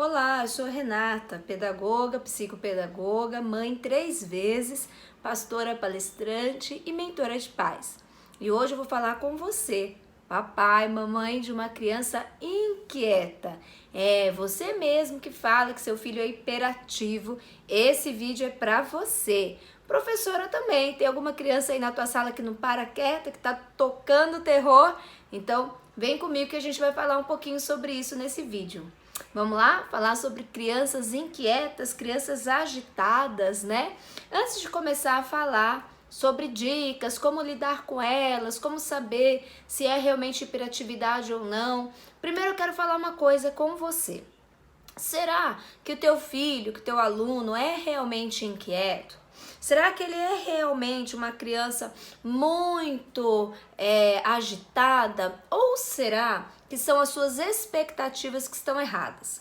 Olá, eu sou Renata, pedagoga, psicopedagoga, mãe 3 vezes, pastora palestrante e mentora de pais. E hoje eu vou falar com você, papai, mamãe de uma criança inquieta. É você mesmo que fala que seu filho é hiperativo. Esse vídeo é para você. Professora também, tem alguma criança aí na tua sala que não para quieta, que tá tocando terror? Então, vem comigo que a gente vai falar um pouquinho sobre isso nesse vídeo. Vamos lá? Falar sobre crianças inquietas, crianças agitadas, né? Antes de começar a falar sobre dicas, como lidar com elas, como saber se é realmente hiperatividade ou não, primeiro eu quero falar uma coisa com você. Será que o teu filho, que o teu aluno é realmente inquieto? Será que ele é realmente uma criança muito agitada? Ou será que são as suas expectativas que estão erradas?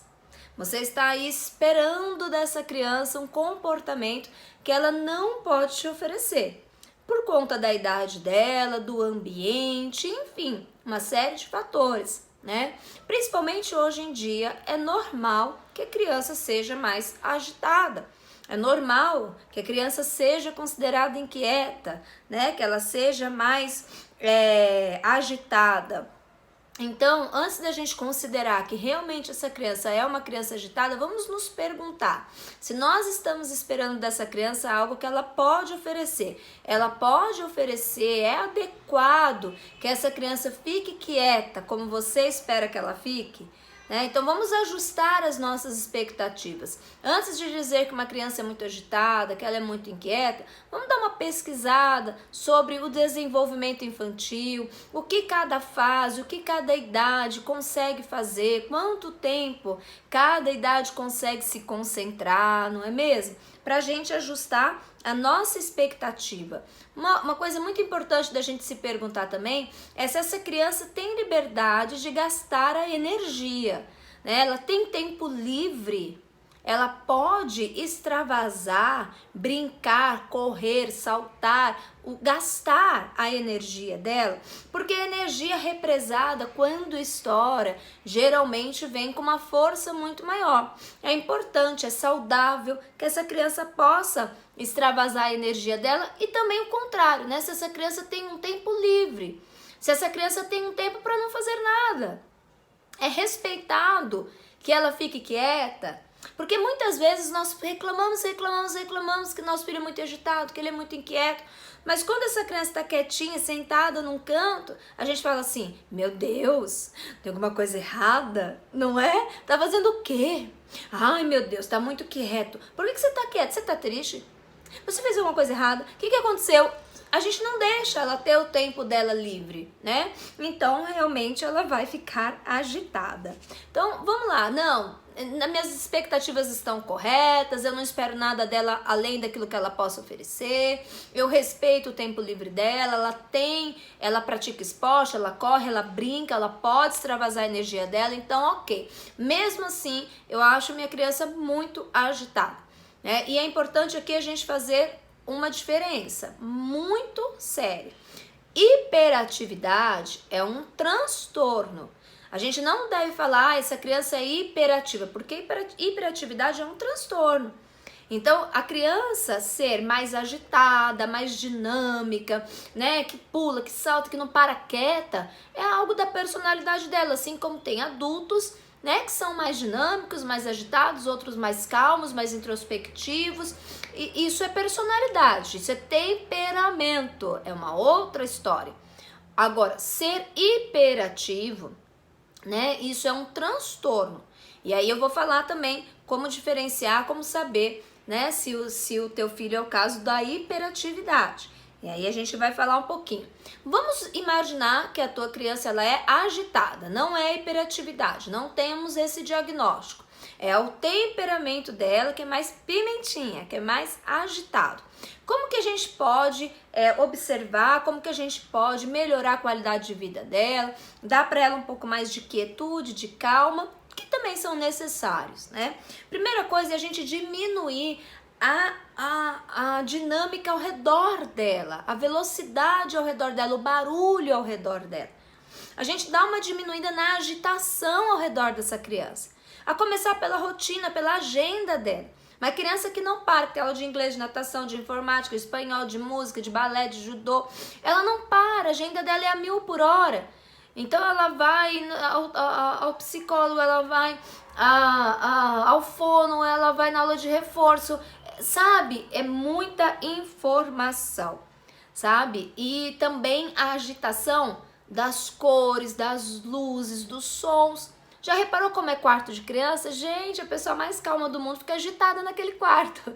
Você está aí esperando dessa criança um comportamento que ela não pode te oferecer, por conta da idade dela, do ambiente, enfim, uma série de fatores, né? Principalmente hoje em dia é normal que a criança seja mais agitada. É normal que a criança seja considerada inquieta, né? Que ela seja mais agitada. Então, antes da gente considerar que realmente essa criança é uma criança agitada, vamos nos perguntar se nós estamos esperando dessa criança algo que ela pode oferecer. Ela pode oferecer, é adequado que essa criança fique quieta como você espera que ela fique? Então vamos ajustar as nossas expectativas. Antes de dizer que uma criança é muito agitada, que ela é muito inquieta, vamos dar uma pesquisada sobre o desenvolvimento infantil, o que cada fase, o que cada idade consegue fazer, quanto tempo cada idade consegue se concentrar, não é mesmo? Para a gente ajustar a nossa expectativa. Uma coisa muito importante da gente se perguntar também é se essa criança tem liberdade de gastar a energia, né? Ela tem tempo livre, ela pode extravasar, brincar, correr, saltar, gastar a energia dela, porque a energia represada, quando estoura, geralmente vem com uma força muito maior. É importante, é saudável que essa criança possa extravasar a energia dela e também o contrário, né? Se essa criança tem um tempo livre, se essa criança tem um tempo para não fazer nada, é respeitado que ela fique quieta. Porque muitas vezes nós reclamamos que nosso filho é muito agitado, que ele é muito inquieto. Mas quando essa criança está quietinha, sentada num canto, a gente fala assim, meu Deus, tem alguma coisa errada, não é? Tá fazendo o quê? Ai, meu Deus, tá muito quieto. Por que você tá quieto? Você tá triste? Você fez alguma coisa errada? O que aconteceu? A gente não deixa ela ter o tempo dela livre, né? Então, realmente, ela vai ficar agitada. Então, vamos lá. Não, minhas expectativas estão corretas, eu não espero nada dela além daquilo que ela possa oferecer, eu respeito o tempo livre dela, ela pratica esporte, ela corre, ela brinca, ela pode extravasar a energia dela, então ok. Mesmo assim, eu acho minha criança muito agitada, né? E é importante aqui a gente fazer uma diferença muito séria. Hiperatividade é um transtorno. A gente não deve falar, essa criança é hiperativa, porque hiperatividade é um transtorno. Então, a criança ser mais agitada, mais dinâmica, né, que pula, que salta, que não para quieta, é algo da personalidade dela, assim como tem adultos, né, que são mais dinâmicos, mais agitados, outros mais calmos, mais introspectivos. E isso é personalidade, isso é temperamento, é uma outra história. Agora, ser hiperativo, né, isso é um transtorno. E aí eu vou falar também como diferenciar, como saber, né, se o teu filho é o caso da hiperatividade. E aí a gente vai falar um pouquinho. Vamos imaginar que a tua criança ela é agitada, não é hiperatividade, não temos esse diagnóstico. É o temperamento dela que é mais pimentinha, que é mais agitado. Como que a gente pode observar, como que a gente pode melhorar a qualidade de vida dela, dar para ela um pouco mais de quietude, de calma, que também são necessários, né? Primeira coisa é a gente diminuir a dinâmica ao redor dela, a velocidade ao redor dela, o barulho ao redor dela. A gente dá uma diminuída na agitação ao redor dessa criança. A começar pela rotina, pela agenda dela. Uma criança que não para, que tem aula de inglês, de natação, de informática, de espanhol, de música, de balé, de judô, ela não para, a agenda dela é a 1000 por hora. Então ela vai ao psicólogo, ela vai ao fono, ela vai na aula de reforço, sabe? É muita informação, sabe? E também a agitação das cores, das luzes, dos sons. Já reparou como é quarto de criança? Gente, a pessoa mais calma do mundo fica agitada naquele quarto.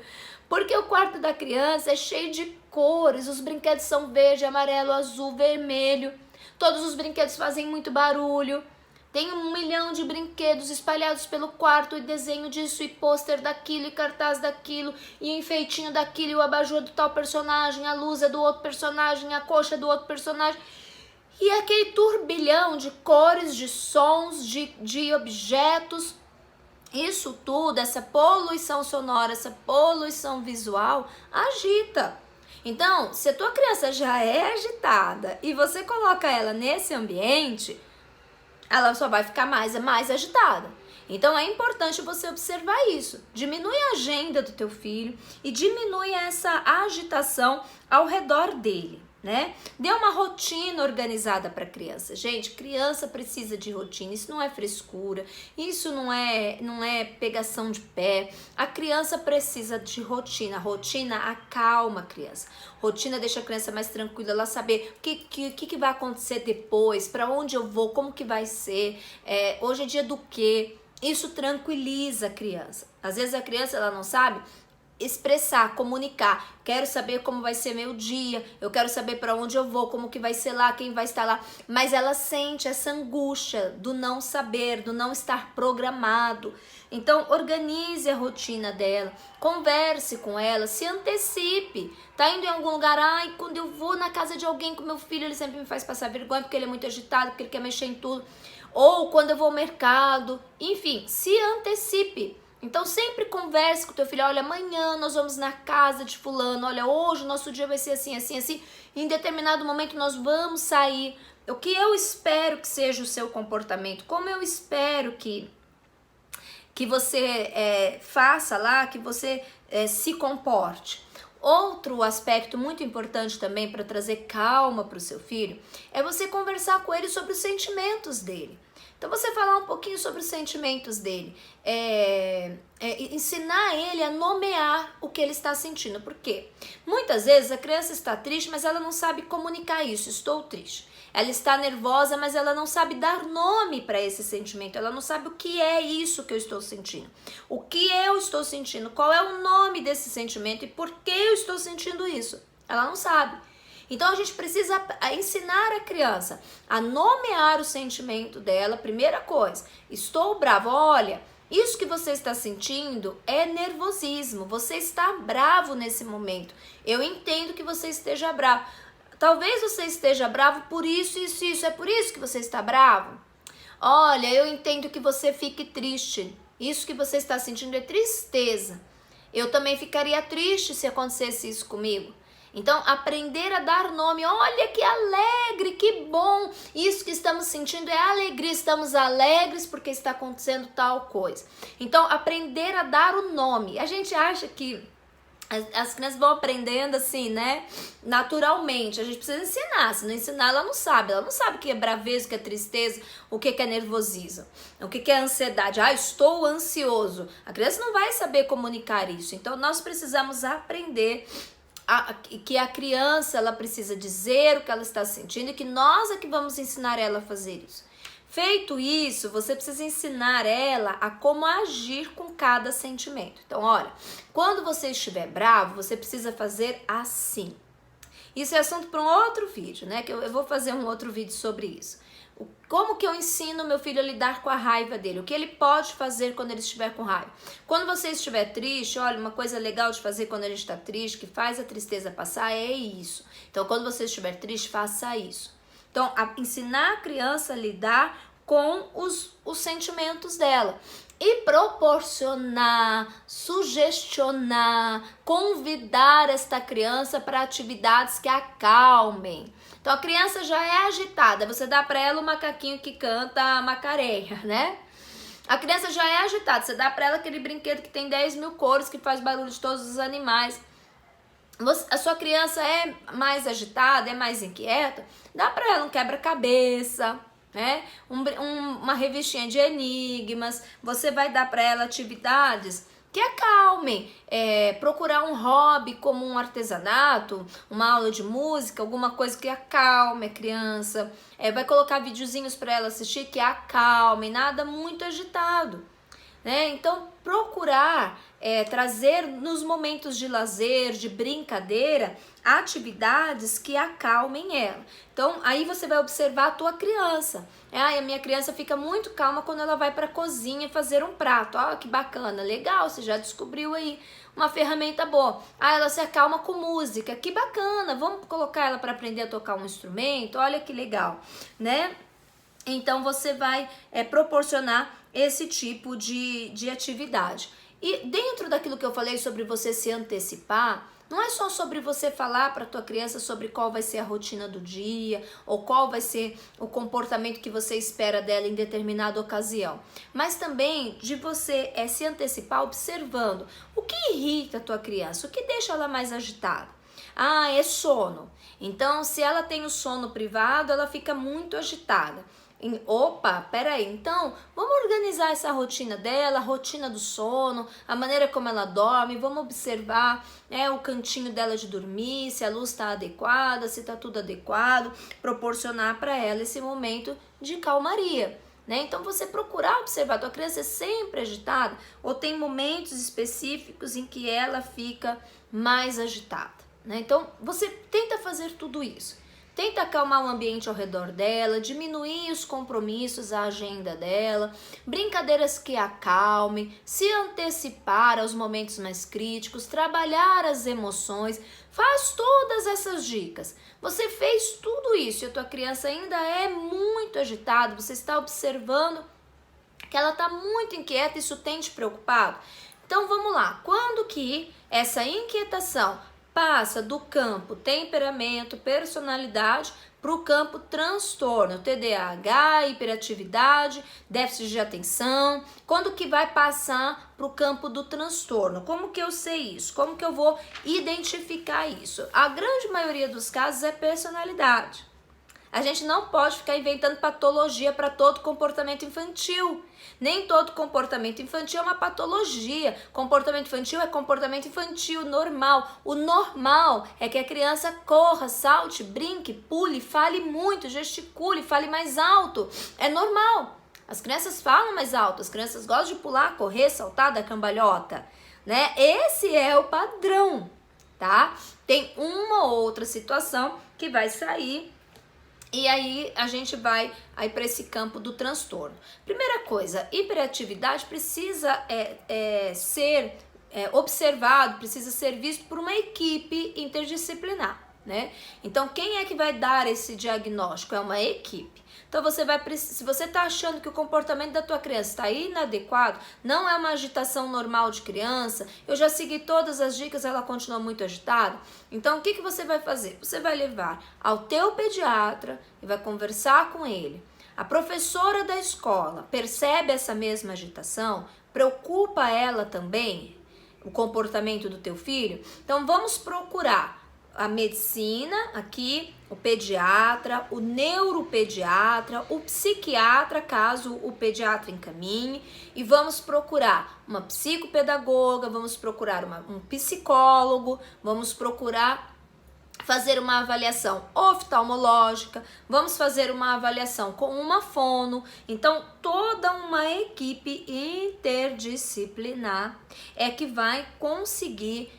Porque o quarto da criança é cheio de cores, os brinquedos são verde, amarelo, azul, vermelho. Todos os brinquedos fazem muito barulho. Tem 1 milhão de brinquedos espalhados pelo quarto, e desenho disso, e pôster daquilo, e cartaz daquilo, e enfeitinho daquilo, e o abajur do tal personagem, a luz é do outro personagem, a coxa é do outro personagem. E aquele turbilhão de cores, de sons, de objetos. Isso tudo, essa poluição sonora, essa poluição visual, agita. Então, se a tua criança já é agitada e você coloca ela nesse ambiente, ela só vai ficar mais agitada. Então é importante você observar isso. Diminui a agenda do teu filho e diminui essa agitação ao redor dele, né? Dê uma rotina organizada para a criança. Gente, criança precisa de rotina, isso não é frescura, isso não é pegação de pé. A criança precisa de rotina. Rotina acalma a criança. Rotina deixa a criança mais tranquila, ela saber o que vai acontecer depois, para onde eu vou, como que vai ser, hoje é dia do quê. Isso tranquiliza a criança. Às vezes a criança ela não sabe expressar, comunicar. Quero saber como vai ser meu dia, eu quero saber para onde eu vou, como que vai ser lá, quem vai estar lá. Mas ela sente essa angústia do não saber, do não estar programado. Então, organize a rotina dela, converse com ela, se antecipe. Tá indo em algum lugar, quando eu vou na casa de alguém com meu filho, ele sempre me faz passar vergonha porque ele é muito agitado, porque ele quer mexer em tudo. Ou quando eu vou ao mercado, enfim, se antecipe. Então sempre converse com o teu filho, olha, amanhã nós vamos na casa de fulano, olha, hoje o nosso dia vai ser assim, assim, assim, em determinado momento nós vamos sair. O que eu espero que seja o seu comportamento, como eu espero que você faça lá, que você se comporte. Outro aspecto muito importante também para trazer calma para o seu filho é você conversar com ele sobre os sentimentos dele. Então você falar um pouquinho sobre os sentimentos dele, ensinar ele a nomear o que ele está sentindo. Por quê? Muitas vezes a criança está triste, mas ela não sabe comunicar isso, estou triste. Ela está nervosa, mas ela não sabe dar nome para esse sentimento, ela não sabe o que é isso que eu estou sentindo. O que eu estou sentindo, qual é o nome desse sentimento e por que eu estou sentindo isso? Ela não sabe. Então a gente precisa ensinar a criança a nomear o sentimento dela. Primeira coisa, estou bravo, olha, isso que você está sentindo é nervosismo, você está bravo nesse momento. Eu entendo que você esteja bravo. Talvez você esteja bravo por isso, isso, é por isso que você está bravo? Olha, eu entendo que você fique triste. Isso que você está sentindo é tristeza. Eu também ficaria triste se acontecesse isso comigo. Então, aprender a dar nome, olha que alegre, que bom, isso que estamos sentindo é alegria, estamos alegres porque está acontecendo tal coisa. Então, aprender a dar o nome. A gente acha que as crianças vão aprendendo assim, né, naturalmente, a gente precisa ensinar, se não ensinar ela não sabe o que é braveza, o que é tristeza, o que é nervosismo, o que é ansiedade, estou ansioso, a criança não vai saber comunicar isso, então nós precisamos aprender que a criança ela precisa dizer o que ela está sentindo e que nós é que vamos ensinar ela a fazer isso. Feito isso, você precisa ensinar ela a como agir com cada sentimento. Então, olha, quando você estiver bravo, você precisa fazer assim. Isso é assunto para um outro vídeo, né? Que eu vou fazer um outro vídeo sobre isso. Como que eu ensino meu filho a lidar com a raiva dele? O que ele pode fazer quando ele estiver com raiva? Quando você estiver triste, olha, uma coisa legal de fazer quando a gente está triste, que faz a tristeza passar, é isso. Então, quando você estiver triste, faça isso. Então, ensinar a criança a lidar com os sentimentos dela. E proporcionar, sugestionar, convidar esta criança para atividades que acalmem. Então a criança já é agitada, você dá para ela o macaquinho que canta a Macarena, né? A criança já é agitada, você dá para ela aquele brinquedo que tem 10 mil cores, que faz barulho de todos os animais. A sua criança é mais agitada, é mais inquieta, dá para ela um quebra-cabeça, né? Uma revistinha de enigmas, você vai dar para ela atividades que acalmem, procurar um hobby como um artesanato, uma aula de música, alguma coisa que acalme a criança, vai colocar videozinhos para ela assistir que acalmem, nada muito agitado, né? Então procurar trazer nos momentos de lazer, de brincadeira, atividades que acalmem ela. Então aí você vai observar a tua criança. A minha criança fica muito calma quando ela vai para a cozinha fazer um prato. Que bacana, legal, você já descobriu aí uma ferramenta boa. Ela se acalma com música, que bacana, vamos colocar ela para aprender a tocar um instrumento, olha que legal, né? Então você vai proporcionar esse tipo de atividade. E dentro daquilo que eu falei sobre você se antecipar, não é só sobre você falar para a tua criança sobre qual vai ser a rotina do dia ou qual vai ser o comportamento que você espera dela em determinada ocasião, mas também de você se antecipar observando o que irrita a tua criança, o que deixa ela mais agitada. É sono. Então, se ela tem o sono privado, ela fica muito agitada. Opa, peraí, então vamos organizar essa rotina dela, a rotina do sono, a maneira como ela dorme, vamos observar o cantinho dela de dormir, se a luz está adequada, se está tudo adequado, proporcionar para ela esse momento de calmaria, né? Então você procurar observar, tua criança é sempre agitada ou tem momentos específicos em que ela fica mais agitada, né? Então você tenta fazer tudo isso. Tenta acalmar o ambiente ao redor dela, diminuir os compromissos, a agenda dela, brincadeiras que acalmem, se antecipar aos momentos mais críticos, trabalhar as emoções, faz todas essas dicas. Você fez tudo isso e a tua criança ainda é muito agitada, você está observando que ela está muito inquieta, isso tem te preocupado? Então vamos lá, quando que essa inquietação passa do campo temperamento, personalidade, para o campo transtorno, TDAH, hiperatividade, déficit de atenção, quando que vai passar para o campo do transtorno? Como que eu sei isso? Como que eu vou identificar isso? A grande maioria dos casos é personalidade. A gente não pode ficar inventando patologia para todo comportamento infantil. Nem todo comportamento infantil é uma patologia. Comportamento infantil é comportamento infantil normal. O normal é que a criança corra, salte, brinque, pule, fale muito, gesticule, fale mais alto. É normal. As crianças falam mais alto, as crianças gostam de pular, correr, saltar, dar cambalhota, né? Esse é o padrão, tá? Tem uma ou outra situação que vai sair. E aí a gente vai para esse campo do transtorno. Primeira coisa, hiperatividade precisa ser observado, precisa ser visto por uma equipe interdisciplinar, né? Então quem é que vai dar esse diagnóstico? É uma equipe. Então se você está achando que o comportamento da tua criança está inadequado, não é uma agitação normal de criança, eu já segui todas as dicas, ela continua muito agitada, então o que você vai fazer? Você vai levar ao teu pediatra e vai conversar com ele. A professora da escola percebe essa mesma agitação, preocupa ela também o comportamento do teu filho? Então vamos procurar a medicina aqui, o pediatra, o neuropediatra, o psiquiatra, caso o pediatra encaminhe, e vamos procurar uma psicopedagoga, vamos procurar um psicólogo, vamos procurar fazer uma avaliação oftalmológica, vamos fazer uma avaliação com uma fono. Então toda uma equipe interdisciplinar é que vai conseguir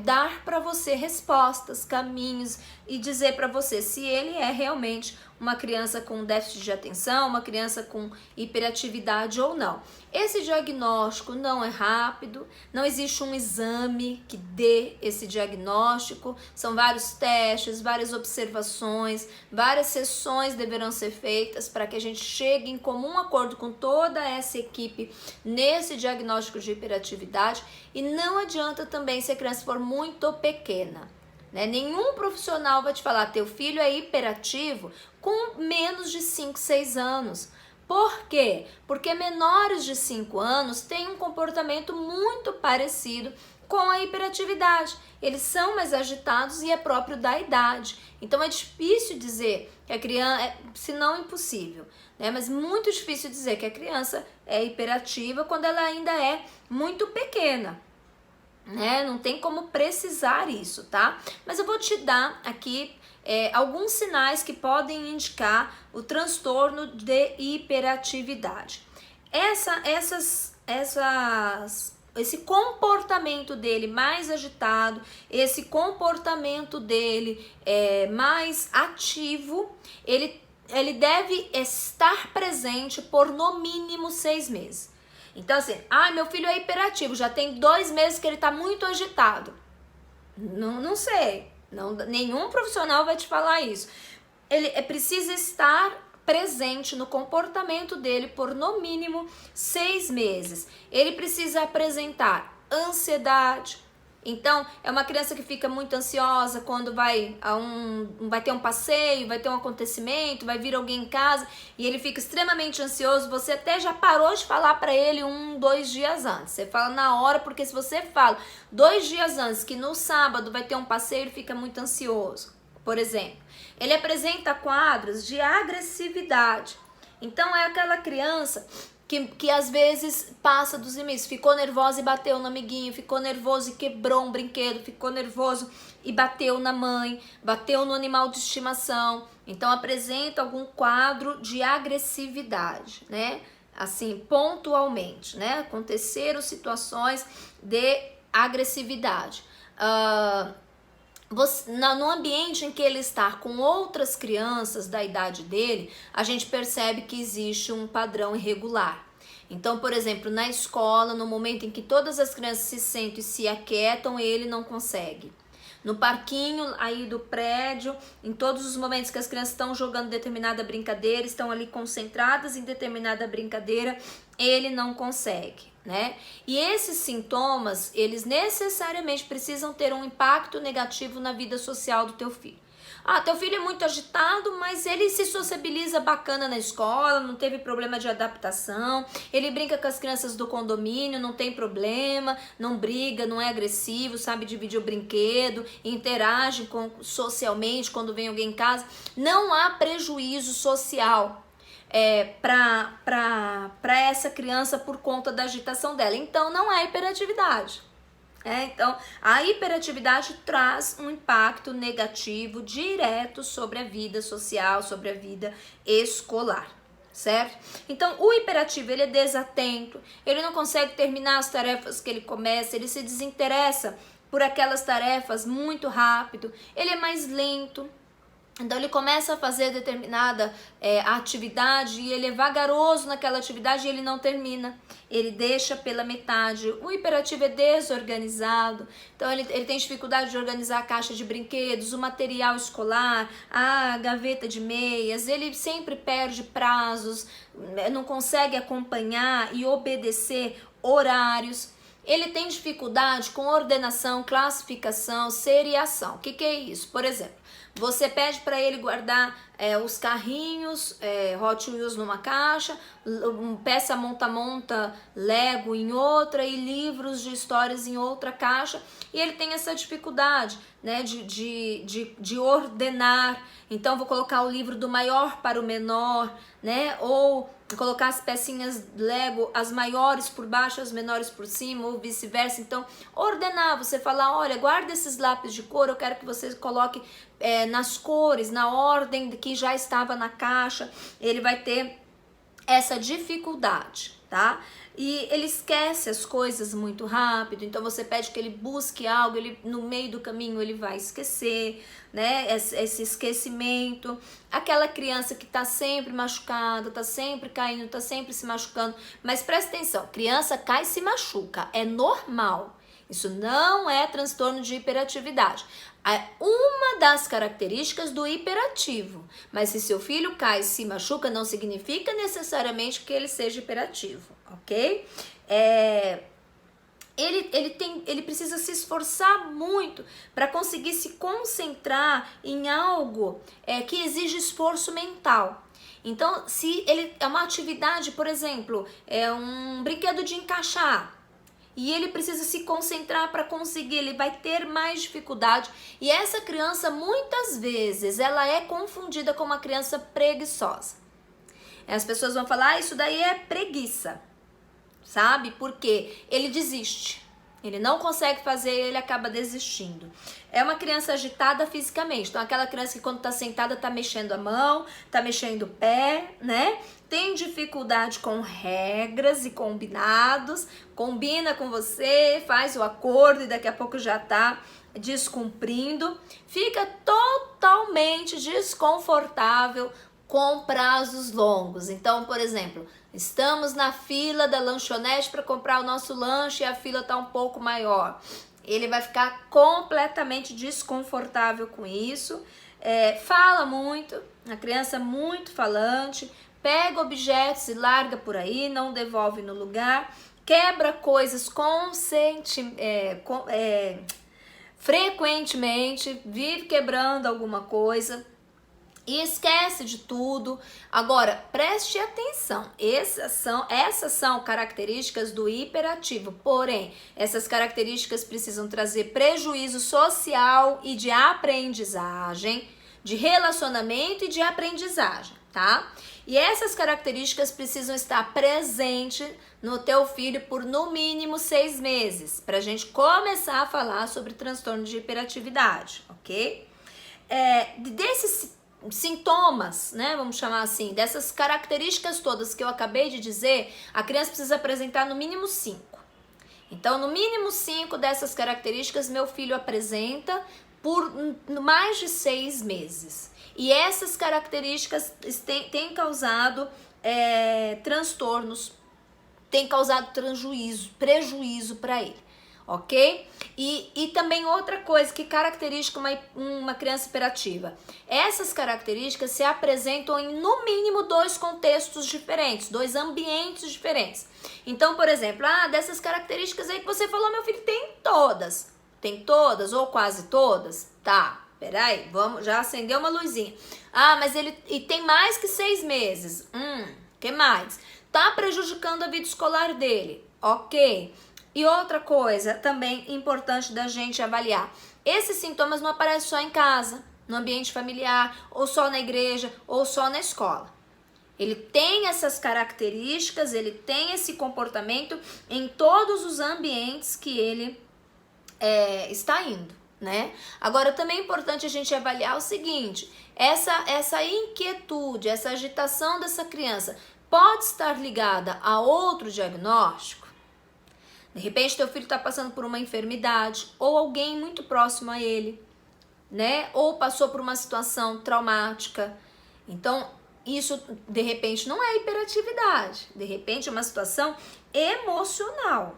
dar para você respostas, caminhos e dizer para você se ele é realmente uma criança com déficit de atenção, uma criança com hiperatividade ou não. Esse diagnóstico não é rápido, não existe um exame que dê esse diagnóstico, são vários testes, várias observações, várias sessões deverão ser feitas para que a gente chegue em comum acordo com toda essa equipe nesse diagnóstico de hiperatividade. E não adianta também se a criança for muito pequena, né? Nenhum profissional vai te falar teu filho é hiperativo com menos de 5, 6 anos. Por quê? Porque menores de 5 anos têm um comportamento muito parecido com a hiperatividade. Eles são mais agitados e é próprio da idade. Então é difícil dizer que a criança, se não impossível, né? Mas muito difícil dizer que a criança é hiperativa quando ela ainda é muito pequena, né? Não tem como precisar isso, tá? Mas eu vou te dar aqui alguns sinais que podem indicar o transtorno de hiperatividade. Esse comportamento dele mais agitado, esse comportamento dele mais ativo, ele deve estar presente por no mínimo 6 meses. Então assim, meu filho é hiperativo, já tem 2 meses que ele tá muito agitado. Não sei, nenhum profissional vai te falar isso. Ele precisa estar presente no comportamento dele por no mínimo 6 meses. Ele precisa apresentar ansiedade. Então, é uma criança que fica muito ansiosa quando vai ter um passeio, vai ter um acontecimento, vai vir alguém em casa e ele fica extremamente ansioso. Você até já parou de falar para ele 2 dias antes. Você fala na hora, porque se você fala 2 dias antes que no sábado vai ter um passeio, ele fica muito ansioso. Por exemplo, ele apresenta quadros de agressividade. Então, é aquela criança que às vezes passa dos limites, ficou nervosa e bateu no amiguinho, ficou nervoso e quebrou um brinquedo, ficou nervoso e bateu na mãe, bateu no animal de estimação. Então apresenta algum quadro de agressividade, né? Assim, pontualmente, né? Aconteceram situações de agressividade. No ambiente em que ele está com outras crianças da idade dele, a gente percebe que existe um padrão irregular. Então, por exemplo, na escola, no momento em que todas as crianças se sentam e se aquietam, ele não consegue. No parquinho aí do prédio, em todos os momentos que as crianças estão jogando determinada brincadeira, estão ali concentradas em determinada brincadeira, ele não consegue, né? E esses sintomas, eles necessariamente precisam ter um impacto negativo na vida social do teu filho. Teu filho é muito agitado, mas ele se sociabiliza bacana na escola, não teve problema de adaptação, ele brinca com as crianças do condomínio, não tem problema, não briga, não é agressivo, sabe dividir o brinquedo, interage socialmente quando vem alguém em casa. Não há prejuízo social para essa criança por conta da agitação dela. Então, não é hiperatividade. Então, a hiperatividade traz um impacto negativo direto sobre a vida social, sobre a vida escolar, certo? Então, o hiperativo, ele é desatento, ele não consegue terminar as tarefas que ele começa, ele se desinteressa por aquelas tarefas muito rápido, ele é mais lento. Então ele começa a fazer determinada atividade e ele é vagaroso naquela atividade e ele não termina. Ele deixa pela metade. O hiperativo é desorganizado. Então ele tem dificuldade de organizar a caixa de brinquedos, o material escolar, a gaveta de meias. Ele sempre perde prazos, não consegue acompanhar e obedecer horários. Ele tem dificuldade com ordenação, classificação, seriação. O que é isso? Por exemplo, você pede para ele guardar os carrinhos Hot Wheels numa caixa, peça monta-monta Lego em outra e livros de histórias em outra caixa, e ele tem essa dificuldade, né, de ordenar. Então vou colocar o livro do maior para o menor, né, ou colocar as pecinhas Lego, as maiores por baixo, as menores por cima, ou vice-versa. Então, ordenar, você falar, olha, guarda esses lápis de cor, eu quero que você coloque nas cores, na ordem que já estava na caixa. Ele vai ter essa dificuldade, tá? E ele esquece as coisas muito rápido, então você pede que ele busque algo, ele no meio do caminho ele vai esquecer, né? Esse esquecimento. Aquela criança que tá sempre machucada, tá sempre caindo, tá sempre se machucando. Mas presta atenção, criança cai e se machuca, é normal. Isso não é transtorno de hiperatividade. É uma das características do hiperativo. Mas se seu filho cai e se machuca, não significa necessariamente que ele seja hiperativo, ok? Ele precisa se esforçar muito para conseguir se concentrar em algo que exige esforço mental. Então, se ele é uma atividade, por exemplo, é um brinquedo de encaixar, e ele precisa se concentrar para conseguir, ele vai ter mais dificuldade. E essa criança, muitas vezes, ela é confundida com uma criança preguiçosa. As pessoas vão falar, isso daí é preguiça, sabe? Porque ele desiste. Ele não consegue fazer, ele acaba desistindo. É uma criança agitada fisicamente. Então, aquela criança que quando tá sentada tá mexendo a mão, tá mexendo o pé, né? Tem dificuldade com regras e combinados. Combina com você, faz o acordo e daqui a pouco já tá descumprindo. Fica totalmente desconfortável com prazos longos. Então, por exemplo, estamos na fila da lanchonete para comprar o nosso lanche e a fila está um pouco maior. Ele vai ficar completamente desconfortável com isso. Fala muito, a criança muito falante, pega objetos e larga por aí, não devolve no lugar, quebra coisas frequentemente, vive quebrando alguma coisa. E esquece de tudo. Agora, preste atenção, essas são características do hiperativo, porém, essas características precisam trazer prejuízo social e de aprendizagem, de relacionamento e de aprendizagem, tá? E essas características precisam estar presentes no teu filho por no mínimo 6 meses, pra gente começar a falar sobre transtorno de hiperatividade, ok? Desses sintomas, né, vamos chamar assim, dessas características todas que eu acabei de dizer, a criança precisa apresentar no mínimo 5. Então, no mínimo 5 dessas características, meu filho apresenta por mais de 6 meses. E essas características têm causado transtornos, têm causado prejuízo para ele. Ok? E também outra coisa que caracteriza uma criança hiperativa. Essas características se apresentam em no mínimo 2 contextos diferentes, 2 ambientes diferentes. Então, por exemplo, dessas características aí que você falou, meu filho tem todas. Tem todas ou quase todas? Tá, peraí, já acendeu uma luzinha. Mas ele tem mais que 6 meses. Que mais? Tá prejudicando a vida escolar dele. Ok. E outra coisa também importante da gente avaliar, esses sintomas não aparecem só em casa, no ambiente familiar, ou só na igreja, ou só na escola. Ele tem essas características, ele tem esse comportamento em todos os ambientes que ele está indo, né? Agora, também é importante a gente avaliar o seguinte, essa inquietude, essa agitação dessa criança pode estar ligada a outro diagnóstico? De repente, teu filho está passando por uma enfermidade ou alguém muito próximo a ele, né? Ou passou por uma situação traumática. Então, isso, de repente, não é hiperatividade. De repente, é uma situação emocional,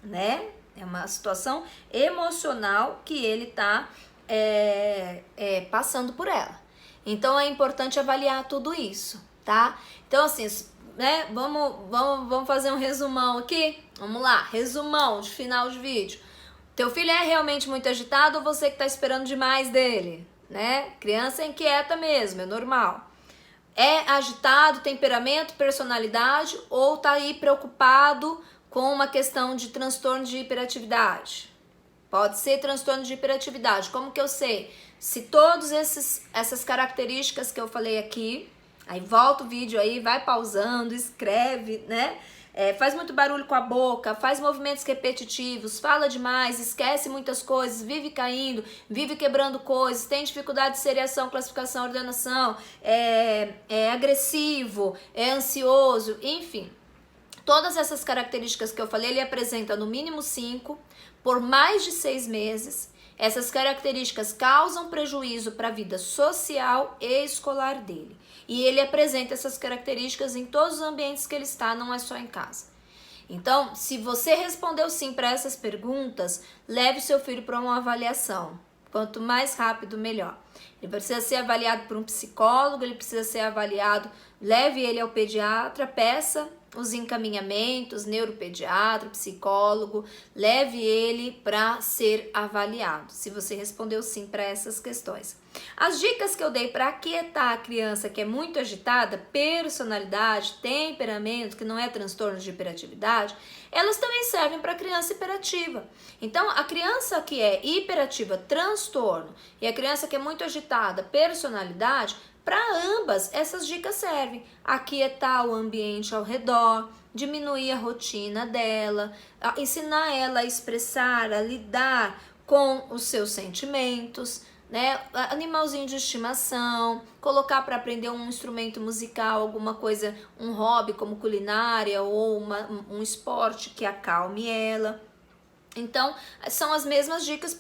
né? É uma situação emocional que ele está passando por ela. Então, é importante avaliar tudo isso, tá? Então, assim, né? Vamos fazer um resumão aqui? Vamos lá, resumão de final de vídeo. Teu filho é realmente muito agitado ou você que está esperando demais dele, né? Criança inquieta mesmo, é normal. É agitado, temperamento, personalidade ou tá aí preocupado com uma questão de transtorno de hiperatividade? Pode ser transtorno de hiperatividade. Como que eu sei? Se todas essas características que eu falei aqui, aí volta o vídeo aí, vai pausando, escreve, né? Faz muito barulho com a boca, faz movimentos repetitivos, fala demais, esquece muitas coisas, vive caindo, vive quebrando coisas, tem dificuldade de seriação, classificação, ordenação, é agressivo, é ansioso, enfim. Todas essas características que eu falei, ele apresenta no mínimo 5, por mais de 6 meses. Essas características causam prejuízo para a vida social e escolar dele. E ele apresenta essas características em todos os ambientes que ele está, não é só em casa. Então, se você respondeu sim para essas perguntas, leve seu filho para uma avaliação. Quanto mais rápido, melhor. Ele precisa ser avaliado por um psicólogo, ele precisa ser avaliado, leve ele ao pediatra, peça os encaminhamentos, neuropediatra, psicólogo, leve ele para ser avaliado, se você respondeu sim para essas questões. As dicas que eu dei para aquietar a criança que é muito agitada, personalidade, temperamento, que não é transtorno de hiperatividade, elas também servem para a criança hiperativa. Então, a criança que é hiperativa, transtorno, e a criança que é muito agitada, personalidade, para ambas essas dicas servem. Aquietar o ambiente ao redor, diminuir a rotina dela, ensinar ela a expressar, a lidar com os seus sentimentos, né? Animalzinho de estimação, colocar para aprender um instrumento musical, alguma coisa, um hobby como culinária ou um esporte que acalme ela. Então, são as mesmas dicas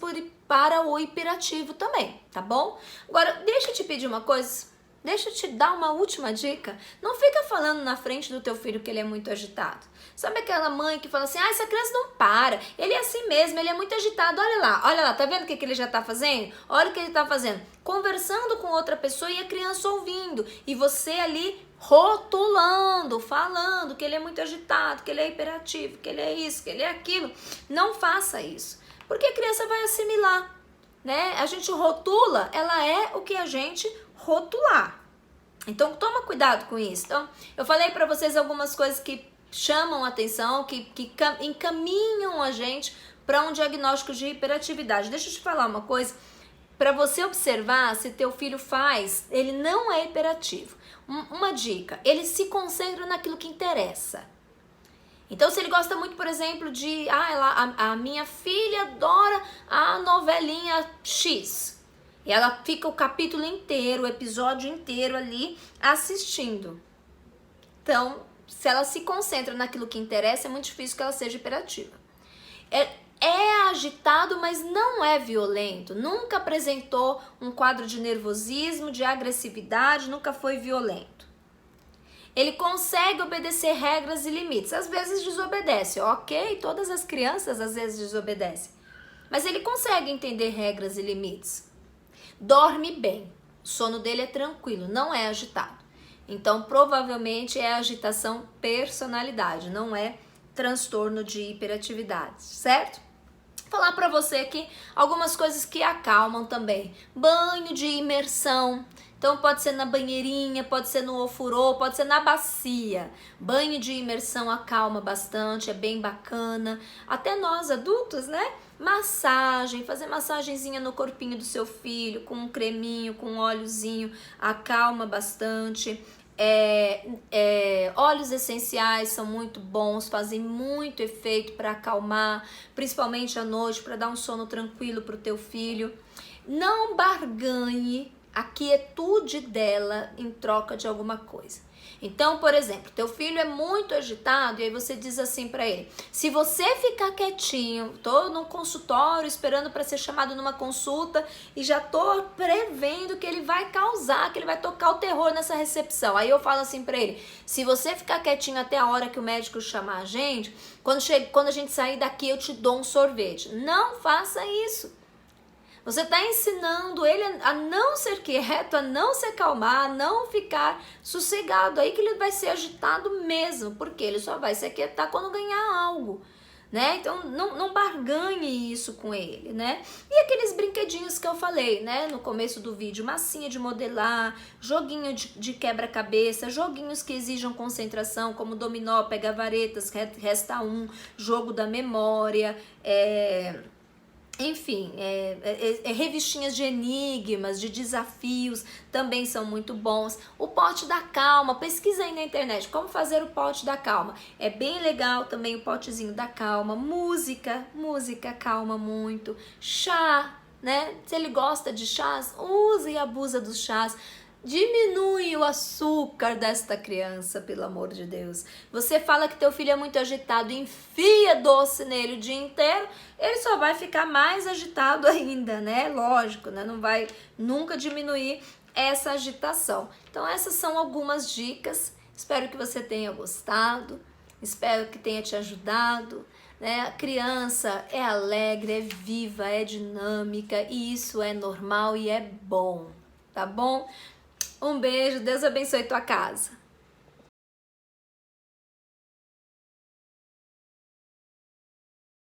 para o hiperativo também, tá bom? Agora, deixa eu te pedir uma coisa. Deixa eu te dar uma última dica. Não fica falando na frente do teu filho que ele é muito agitado. Sabe aquela mãe que fala assim, essa criança não para, ele é assim mesmo, ele é muito agitado, olha lá, tá vendo o que ele já tá fazendo? Olha o que ele tá fazendo. Conversando com outra pessoa e a criança ouvindo. E você ali rotulando, falando que ele é muito agitado, que ele é hiperativo, que ele é isso, que ele é aquilo. Não faça isso, porque a criança vai assimilar, né? A gente rotula, ela é o que a gente rotular. Então, toma cuidado com isso. Então, eu falei para vocês algumas coisas que chamam a atenção, que encaminham a gente para um diagnóstico de hiperatividade. Deixa eu te falar uma coisa, para você observar se teu filho faz, ele não é hiperativo. Uma dica, ele se concentra naquilo que interessa. Então, se ele gosta muito, por exemplo, de... a minha filha adora a novelinha X. E ela fica o capítulo inteiro, o episódio inteiro ali assistindo. Então, se ela se concentra naquilo que interessa, é muito difícil que ela seja hiperativa. É agitado, mas não é violento. Nunca apresentou um quadro de nervosismo, de agressividade, nunca foi violento. Ele consegue obedecer regras e limites. Às vezes desobedece, ok? Todas as crianças às vezes desobedecem. Mas ele consegue entender regras e limites. Dorme bem, o sono dele é tranquilo, não é agitado. Então, provavelmente é agitação personalidade, não é transtorno de hiperatividade, certo? Vou falar para você aqui algumas coisas que acalmam também. Banho de imersão. Então, pode ser na banheirinha, pode ser no ofurô, pode ser na bacia. Banho de imersão acalma bastante, é bem bacana. Até nós adultos, né? Massagem, fazer massagenzinha no corpinho do seu filho, com um creminho, com um óleozinho, acalma bastante. Óleos essenciais são muito bons, fazem muito efeito para acalmar, principalmente à noite, para dar um sono tranquilo para o teu filho. Não barganhe a quietude dela em troca de alguma coisa. Então, por exemplo, teu filho é muito agitado e aí você diz assim para ele, se você ficar quietinho, tô no consultório esperando para ser chamado numa consulta e já tô prevendo que ele vai causar, que ele vai tocar o terror nessa recepção. Aí eu falo assim para ele, se você ficar quietinho até a hora que o médico chamar a gente, quando a gente sair daqui eu te dou um sorvete. Não faça isso. Você está ensinando ele a não ser quieto, a não se acalmar, a não ficar sossegado. Aí que ele vai ser agitado mesmo, porque ele só vai se aquietar quando ganhar algo, né? Então, não barganhe isso com ele, né? E aqueles brinquedinhos que eu falei, né? No começo do vídeo, massinha de modelar, joguinho de quebra-cabeça, joguinhos que exijam concentração, como dominó, pega-varetas, resta um, jogo da memória, enfim, revistinhas de enigmas, de desafios, também são muito bons. O pote da calma, pesquisa aí na internet como fazer o pote da calma. É bem legal também o potezinho da calma. Música calma muito. Chá, né? Se ele gosta de chás, use e abusa dos chás. Diminui o açúcar desta criança, pelo amor de Deus. Você fala que teu filho é muito agitado, enfia doce nele o dia inteiro, ele só vai ficar mais agitado ainda, né? Lógico, né? Não vai nunca diminuir essa agitação. Então essas são algumas dicas, espero que você tenha gostado, espero que tenha te ajudado, né? A criança é alegre, é viva, é dinâmica e isso é normal e é bom, tá bom? Um beijo, Deus abençoe tua casa.